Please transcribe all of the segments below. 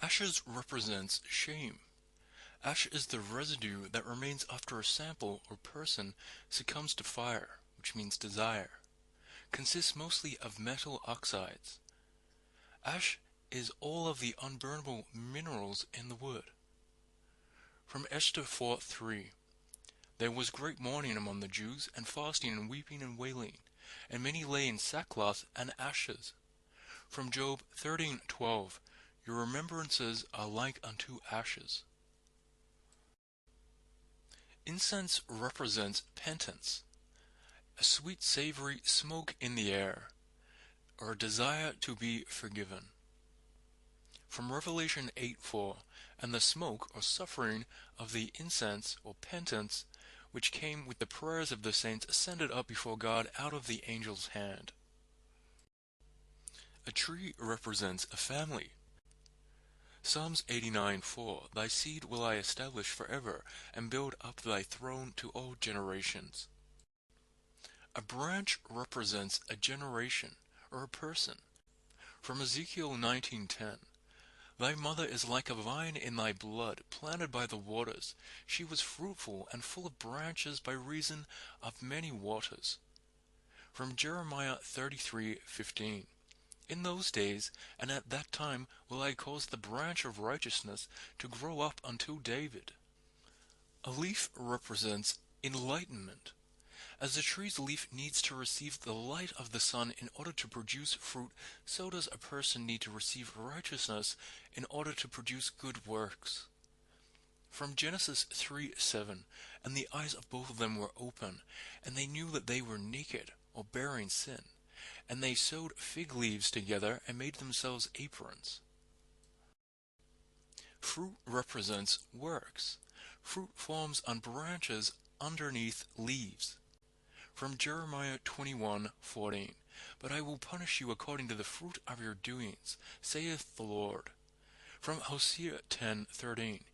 Ashes represents shame. Ash is the residue that remains after a sample or person succumbs to fire, which means desire. Consists mostly of metal oxides. Ash is all of the unburnable minerals in the wood. From Esther 4:3, there was great mourning among the Jews, and fasting and weeping and wailing, and many lay in sackcloth and ashes. From Job 13:12, your remembrances are like unto ashes. Incense represents penitence, a sweet savory smoke in the air, or a desire to be forgiven. From Revelation 8:4, and the smoke or suffering of the incense or penitence which came with the prayers of the saints ascended up before God out of the angel's hand. A tree represents a family. Psalms 89:4, thy seed will I establish forever, and build up thy throne to all generations. A branch represents a generation, or a person. From Ezekiel 19:10, thy mother is like a vine in thy blood, planted by the waters. She was fruitful and full of branches by reason of many waters. From Jeremiah 33:15, in those days and at that time will I cause the branch of righteousness to grow up unto David. A leaf represents enlightenment. As the tree's leaf needs to receive the light of the sun in order to produce fruit, so does a person need to receive righteousness in order to produce good works. From Genesis 3:7, and the eyes of both of them were open, and they knew that they were naked, or bearing sin, and they sewed fig leaves together and made themselves aprons. Fruit represents works. Fruit forms on branches underneath leaves. From Jeremiah 21:14, but I will punish you according to the fruit of your doings, saith the Lord. From Hosea 10:13,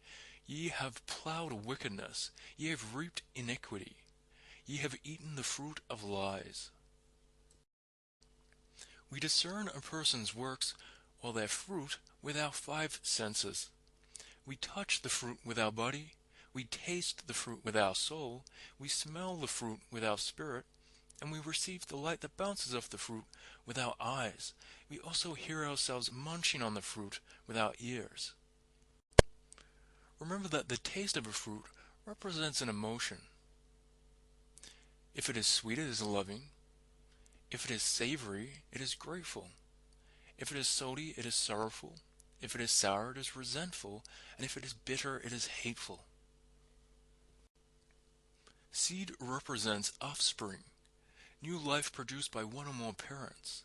ye have plowed wickedness, ye have reaped iniquity, ye have eaten the fruit of lies. We discern a person's works or their fruit with our five senses. We touch the fruit with our body, we taste the fruit with our soul, we smell the fruit with our spirit, and we receive the light that bounces off the fruit with our eyes. We also hear ourselves munching on the fruit with our ears. Remember that the taste of a fruit represents an emotion. If it is sweet, it is loving. If it is savory, it is grateful. If it is salty, it is sorrowful. If it is sour, it is resentful. And if it is bitter, it is hateful. Seed represents offspring, new life produced by one or more parents.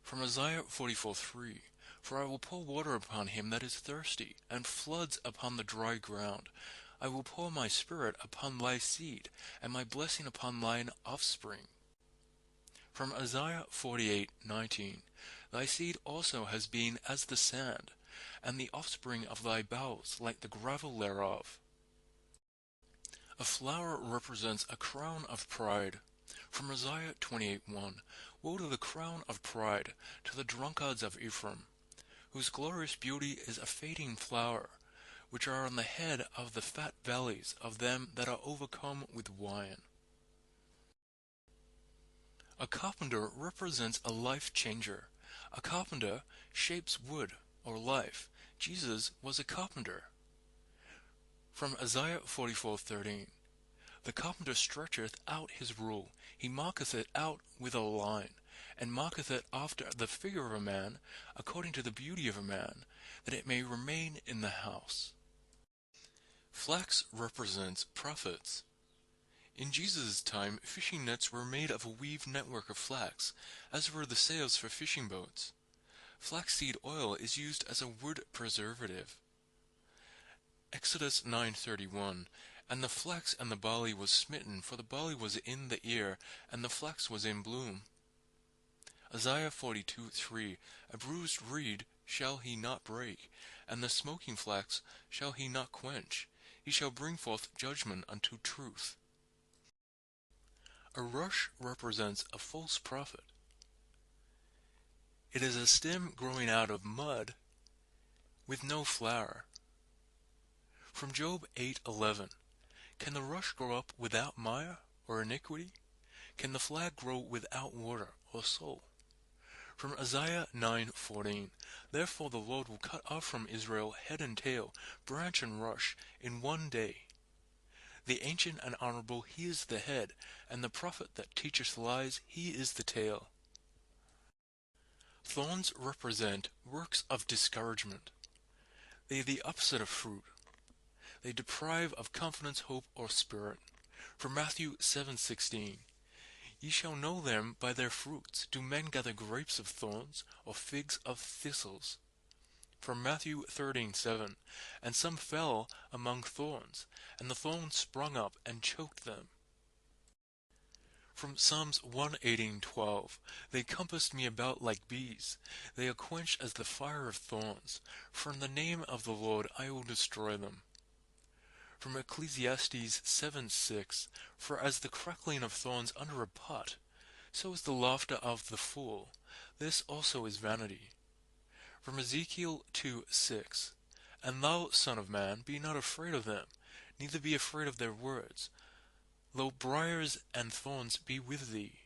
From Isaiah 44:3, for I will pour water upon him that is thirsty, and floods upon the dry ground. I will pour my spirit upon thy seed, and my blessing upon thine offspring. From Isaiah 48:19, thy seed also has been as the sand, and the offspring of thy bowels like the gravel thereof. A flower represents a crown of pride. From Isaiah 28:1, woe to the crown of pride, to the drunkards of Ephraim, whose glorious beauty is a fading flower, which are on the head of the fat valleys of them that are overcome with wine. A carpenter represents a life changer. A carpenter shapes wood, or life. Jesus was a carpenter. From Isaiah 44:13, the carpenter stretcheth out his rule, he marketh it out with a line, and marketh it after the figure of a man, according to the beauty of a man, that it may remain in the house. Flax represents prophets. In Jesus' time, fishing nets were made of a weaved network of flax, as were the sails for fishing boats. Flaxseed oil is used as a wood preservative. Exodus 9:31, and the flax and the barley was smitten, for the barley was in the ear, and the flax was in bloom. Isaiah 42:3, a bruised reed shall he not break, and the smoking flax shall he not quench. He shall bring forth judgment unto truth. A rush represents a false prophet. It is a stem growing out of mud, with no flower. From Job 8:11, can the rush grow up without mire or iniquity? Can the flag grow without water or soul? From Isaiah 9:14, therefore the Lord will cut off from Israel head and tail, branch and rush, in one day. The ancient and honorable, he is the head, and the prophet that teacheth lies, he is the tail. Thorns represent works of discouragement. They are the opposite of fruit. They deprive of confidence, hope, or spirit. From Matthew 7:16, ye shall know them by their fruits. Do men gather grapes of thorns, or figs of thistles? From Matthew 13:7, and some fell among thorns, and the thorns sprung up and choked them. From Psalms 118:12, they compassed me about like bees. They are quenched as the fire of thorns. For in the name of the Lord I will destroy them. From Ecclesiastes 7:6, for as the crackling of thorns under a pot, so is the laughter of the fool. This also is vanity. From Ezekiel 2:6, and thou, son of man, be not afraid of them, neither be afraid of their words, though briars and thorns be with thee,